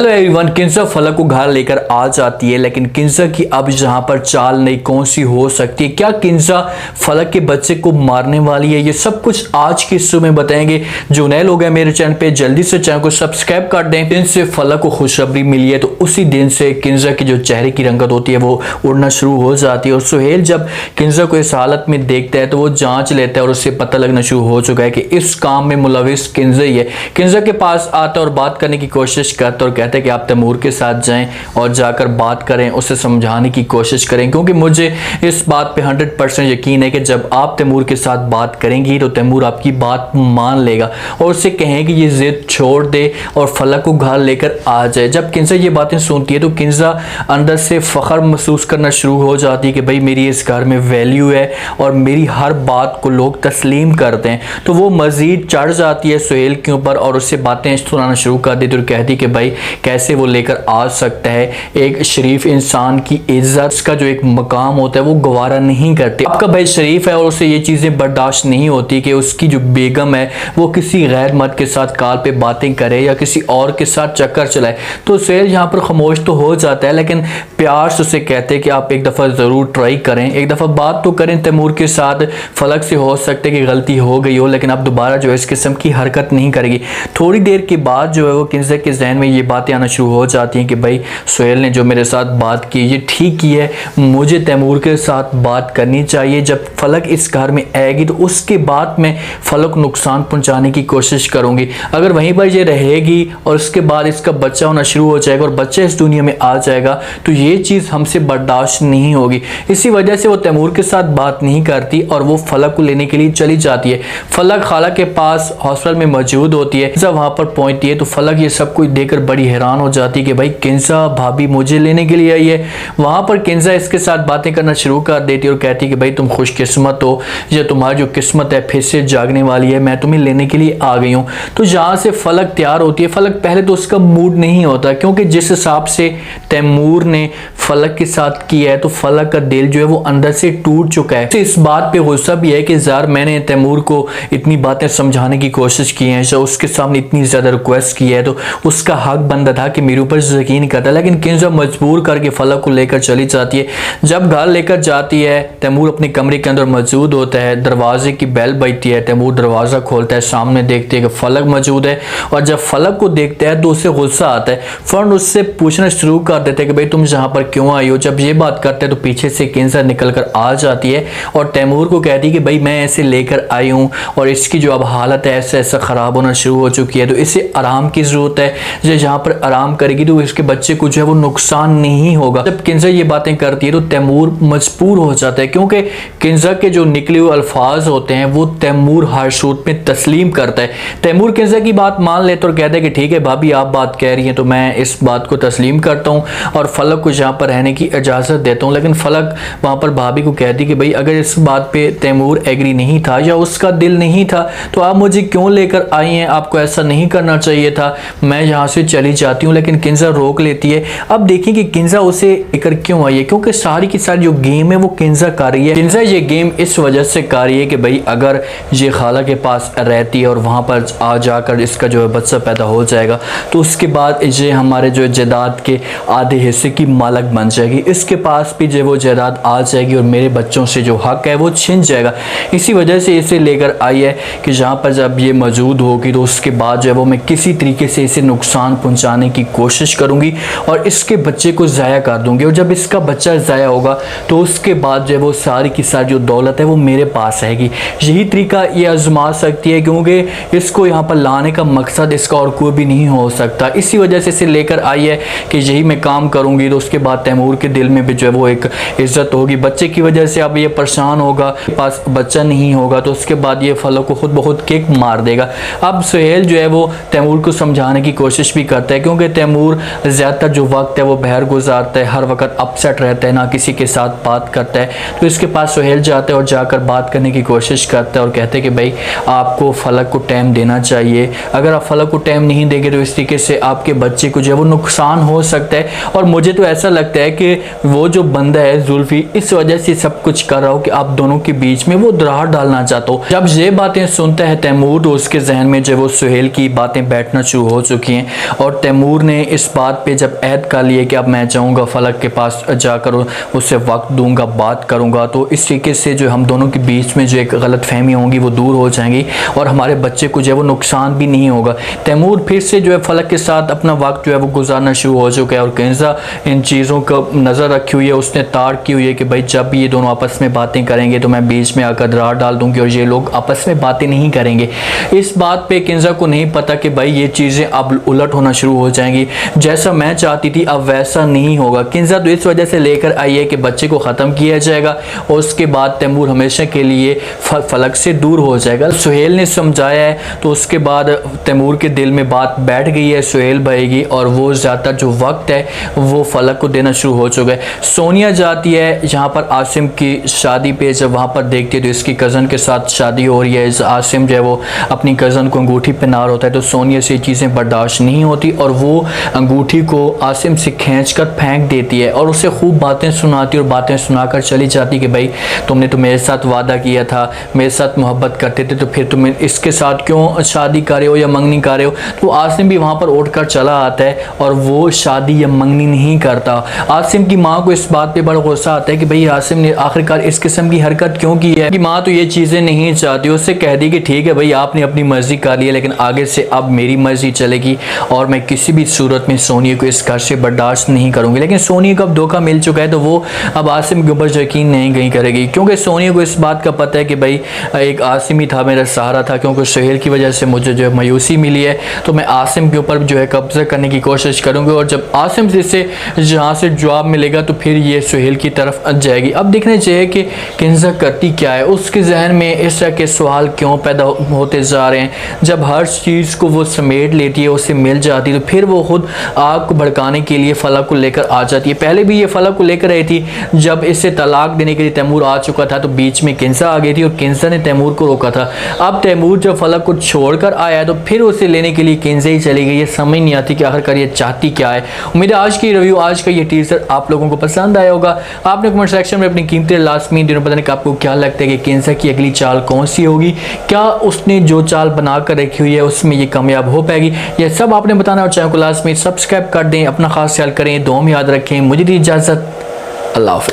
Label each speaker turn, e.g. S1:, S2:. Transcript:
S1: Hello everyone, Kinza फलक को घर लेकर आ जाती है, लेकिन किंजा की अब यहाँ पर चाल नई कौन सी हो सकती है। क्या किंजा फलक के बच्चे को मारने वाली है? ये सब कुछ आज की इस में बताएंगे। जो नए लोग हैं मेरे चैनल पे, जल्दी से चैनल को सब्सक्राइब कर दें। दिन से फलक को खुशखबरी मिली है, तो उसी दिन से किंजा की जो चेहरे की रंगत होती है वो उड़ना शुरू हो जाती है। और सुहेल जब किंजा को इस हालत में देखता है तो वो जांच लेता है और उससे पता लगना शुरू हो चुका है कि इस काम में मुलविस किंजा ही है। किंजा के पास आता है और बात करने की कोशिश करता और कहता है कि आप तैमूर के साथ जाएं और जाकर बात करें, उसे समझाने की कोशिश करें, क्योंकि मुझे इस बात पे 100% यकीन है कि जब आप तैमूर के साथ बात करेंगी तो तैमूर आपकी बात मान लेगा और उससे कहें कि ये जिद छोड़ दे और फलक को घर लेकर आ जाए। जब किंजा ये बातें सुनती है तो किंजा अंदर से फख्र महसूस करना शुरू हो जाती है कि भाई मेरी इस घर में वैल्यू है और मेरी हर बात को लोग तस्लीम करते हैं। तो वो मज़ीद चढ़ जाती है सुहेल के ऊपर और उससे बातें सुनाना शुरू कर देती और कहती कि भाई कैसे वो लेकर आ सकता है। एक शरीफ इंसान की इज्जत का जो एक मकाम होता है वो गवारा नहीं करते। आपका भाई शरीफ है और उसे ये चीज़ें बर्दाश्त नहीं होती कि उसकी जो बेगम है वो किसी गैर मर्द के साथ कॉल पे बातें करे या किसी और के साथ चक्कर चलाए। तो सुहेल यहाँ पर खामोश तो हो जाता है, लेकिन प्यार से उसे कहते हैं कि आप एक दफ़ा ज़रूर ट्राई करें, एक दफ़ा बात तो करें तैमूर के साथ। फलक से हो सकता है कि गलती हो गई हो, लेकिन अब दोबारा जो है इस किस्म की हरकत नहीं करेगी। थोड़ी देर के बाद जो है वो किंजा के जहन में ये बातें आना शुरू हो जाती हैं कि भाई सुहेल ने जो मेरे साथ बात की ये ठीक की है, मुझे तैमूर के साथ बात करनी चाहिए। जब फलक इस घर में आएगी तो उसके बाद मैं फलक को नुकसान पहुंचाने की कोशिश करूंगी। अगर वहीं पर ये रहेगी और उसके बाद इसका बच्चा होना शुरू हो जाएगा और बच्चा इस दुनिया में आ जाएगा तो ये चीज़ हमसे बर्दाश्त नहीं होगी। इसी वजह से वो तैमूर के साथ बात नहीं करती और वो फलक को लेने के लिए चली जाती है। फलक खाला के पास हॉस्पिटल में मौजूद होती है। जब वहाँ पर पहुँचती है तो फलक ये सब कुछ देखकर बड़ी हैरान हो जाती है कि भाई किंजा भाभी मुझे लेने के लिए आई है। वहाँ पर किंजा इसके साथ बातें करना शुरू कर देती है और कहती है कि भाई तुम खुशकिस्मत हो, या तुम्हारी जो किस्मत है फिर से जागने वाली है, मैं तुम्हें लेने के लिए आ गई हूँ। तो जहाँ से फलक तैयार होती है, फलक पहले तो उसका मूड नहीं होता, क्योंकि जिस हिसाब से तैमूर ने फलक के साथ किया है तो फलक का दिल जो है वो अंदर से टूट चुका है। तो इस बात पे गुस्सा भी है कि ज़ार मैंने तैमूर को इतनी बातें समझाने की कोशिश की हैं, जो उसके सामने इतनी ज़्यादा रिक्वेस्ट की है तो उसका हक बनता था कि मेरे ऊपर यकीन करता। लेकिन किंजा मजबूर करके फलक को लेकर चली जाती है। जब घर लेकर जाती है तैमूर अपने कमरे के अंदर मौजूद होता है। दरवाजे की बेल बजती है, तैमूर दरवाज़ा खोलता है, सामने देखते हैं कि फलक मौजूद है और जब फलक को देखता है तो उसे गुस्सा आता है। फ़ौरन उससे पूछना शुरू कर देते हैं कि भाई तुम यहाँ पर क्यों आई हो। जब ये बात करते हैं तो पीछे से किंजा निकल कर आ जाती है और तैमूर को कहती है कि भाई मैं ऐसे लेकर आई हूँ और इसकी जो अब हालत है ऐसा ऐसा ख़राब होना शुरू हो चुकी है, तो इसे आराम की ज़रूरत है। जो जहाँ पर आराम करेगी तो इसके बच्चे को जो है वो नुकसान नहीं होगा। जब किंजा ये बातें करती है तो तैमूर मजबूर हो जाता है, क्योंकि किंजा के जो निकले हुए अल्फाज होते हैं वो तैमूर हर सूरत में तस्लीम करता है। तैमूर किंजा की बात मान लेता और कहता है कि ठीक है भाभी आप बात कह रही हैं तो मैं इस बात को तस्लीम करता हूँ और फलक को यहाँ पर रहने की इजाज़त देता हूँ। लेकिन फलक वहाँ पर भाभी को कहती कि भाई अगर इस बात पे तैमूर एग्री नहीं था या उसका दिल नहीं था तो आप मुझे क्यों लेकर आई हैं, आपको ऐसा नहीं करना चाहिए था, मैं यहाँ से चली जाती हूँ। लेकिन किंजा रोक लेती है। अब देखिए कि किंजा उसे लेकर क्यों आई है, क्योंकि सारी की सारी जो गेम है वो किंजा कर रही है। किंजा ये गेम इस वजह से कर रही है कि भाई अगर ये खाला के पास रहती है और वहाँ पर आ जाकर इसका जो है बच्चा पैदा हो जाएगा तो उसके बाद ये हमारे जो जायदाद के आधे हिस्से की मालक बन जाएगी। इसके पास भी जो वो जायदाद आ जाएगी और मेरे बच्चों से जो हक है वो छिन जाएगा। इसी वजह से इसे लेकर आई है कि जहाँ पर जब ये मौजूद होगी तो उसके बाद जो है वो मैं किसी तरीके से इसे नुकसान पहुँचाने की कोशिश करूँगी और इसके बच्चे को ज़ाया कर दूँगी। और जब इसका बच्चा ज़ाया होगा तो उसके बाद जो है वो सारी की सारी जो दौलत है वो मेरे पास आएगी। यही तरीका ये आजमा सकती है, क्योंकि इसको यहाँ पर लाने का मकसद इसका और कोई भी नहीं हो सकता। इसी वजह से इसे लेकर आई है कि यही मैं काम करूँगी तो उसके बाद तैमूर के दिल में भी जो है वो एक इज्जत होगी। बच्चे की वजह से अब ये परेशान होगा, पास बच्चा नहीं होगा तो उसके बाद ये फलक को खुद ब खुद किक मार देगा। अब सुहेल जो है वो तैमूर को समझाने की कोशिश भी करता है, क्योंकि तैमूर ज़्यादातर जो वक्त है वो बाहर गुजारता है, हर वक्त अपसेट रहता है, ना किसी के साथ बात करता है। तो इसके पास सुहेल जाता है और जाकर बात करने की कोशिश करता है और कहते हैं कि भाई आपको फलक को टाइम देना चाहिए, अगर आप फलक को टाइम नहीं देंगे तो इस तरीके से आपके बच्चे को जो है वो नुकसान हो सकता है। और मुझे तो ऐसा लगता है कि वो जो बंदा है जुल्फी इस वजह से सब कुछ कर रहा हो कि आप दोनों के बीच में वो दरार डालना चाहता हो। जब ये बातें सुनता है तैमूर तो उसके जहन में जो वो सुहेल की बातें बैठना शुरू हो चुकी हैं और तैमूर ने इस बात पे जब ऐद कर लिए कि अब मैं जाऊँगा फलक के पास जाकर उससे वक्त दूंगा, बात करूँगा, तो इस तरीके से जो हम दोनों के बीच में जो एक गलत फहमी होंगी वो दूर हो जाएंगी और हमारे बच्चे को जो है वो नुकसान भी नहीं होगा। तैमूर फिर से जो है फलक के साथ अपना वक्त जो है वो गुजारना शुरू हो चुका है और किंजा इन चीज़ों को नज़र रखी हुई है, उसने ताड़ की हुई है कि भाई जब भी ये दोनों आपस में बातें करेंगे तो मैं बीच में आकर दरार डाल दूंगी और ये लोग आपस में बातें नहीं करेंगे। इस बात पे किंजा को नहीं पता कि भाई ये चीज़ें अब उलट होना शुरू हो जाएंगी, जैसा मैं चाहती थी अब वैसा नहीं होगा। किंजा तो इस वजह से लेकर आई है कि बच्चे को ख़त्म किया जाएगा और उसके बाद तैमूर हमेशा के लिए फलक से दूर हो जाएगा। सुहेल ने समझाया है तो उसके बाद तैमूर के दिल में बात बैठ गई है सुहेल भाई की और वो ज़्यादातर जो वक्त है वो फलक को देना शुरू हो चुका है। सोनिया जाती है यहाँ पर आसिम की शादी पे, जब वहाँ पर देखती है तो इसकी कज़न के साथ शादी हो रही है। आसिम जो है वो अपनी कज़न को अंगूठी पहना रहा होता है तो सोनिया से ये चीज़ें बर्दाश्त नहीं होती और वो अंगूठी को आसिम से खींच कर फेंक देती है और उसे खूब बातें सुनाती और बातें सुनाकर चली जाती कि भाई तुमने तो मेरे साथ वादा किया था, मेरे साथ मोहब्बत करते थे, तो फिर तुम इसके साथ क्यों शादी कर रहे हो या मंगनी कर रहे हो। तो आसिम भी वहाँ पर उठ कर चला आता है और वो शादी या मंगनी नहीं करता। आसिम की माँ को इस बात पे बड़ा गुस्सा आता है कि भाई आसिम ने आखिरकार इस किस्म की हरकत क्यों की है। कि माँ तो ये चीज़ें नहीं चाहती, उससे कह दी कि ठीक है भाई आपने अपनी मर्जी कर ली है लेकिन आगे से अब मेरी मर्जी चलेगी और मैं किसी भी सूरत में सोनिया को इस घर से बर्दाश्त नहीं करूँगी। लेकिन सोनिया को अब धोखा मिल चुका है तो वो अब आसिम के ऊपर यकीन नहीं करेगी, क्योंकि सोनिया को इस बात का पता है कि भाई एक आसिम ही था मेरा सहारा था, क्योंकि सुहेल की वजह से मुझे जो है मायूसी मिली है तो मैं आसिम के ऊपर जो है कब्जा करने की कोशिश करूँगी और जब आसिम से जहाँ से जवाब मिलेगा तो फिर ये सुहेल की तरफ जाएगी। अब देखना चाहिए कि किंजा करती क्या है, उसके जहन में इस तरह के सवाल क्यों पैदा होते जा रहे हैं। जब हर चीज़ को वो समेट लेती है, उससे मिल जाती है तो फिर वो खुद आग को भड़काने के लिए फलक को लेकर आ जाती है। पहले भी ये फलक को लेकर आई थी, जब इससे तलाक देने के लिए तैमूर आ चुका था तो बीच में किंजा आ गई थी और किंजा ने तैमूर को रोका था। अब तैमूर जब फलक को छोड़कर आया तो फिर उसे लेने के लिए किंजा ही चली गई। ये समझ नहीं आती कि आखिरकार ये चाहती क्या है। उम्मीद है आज की रिव्यू, आज का ये टीजर आप लोगों को पसंद आया होगा। आपने कमेंट सेक्शन में अपनी कीमती लाजमी दिनों बताने कि आपको क्या लगता है कि किंजा की अगली चाल कौन सी होगी, क्या उसने जो चाल बनाकर रखी हुई है उसमें ये कामयाब हो पाएगी, ये सब आपने बताना। और चैनल को लाजमी सब्सक्राइब कर दें, अपना खास ख्याल करें, दुआ में याद रखें। मुझे दी इजाज़त, अल्लाह हाफ़िज़।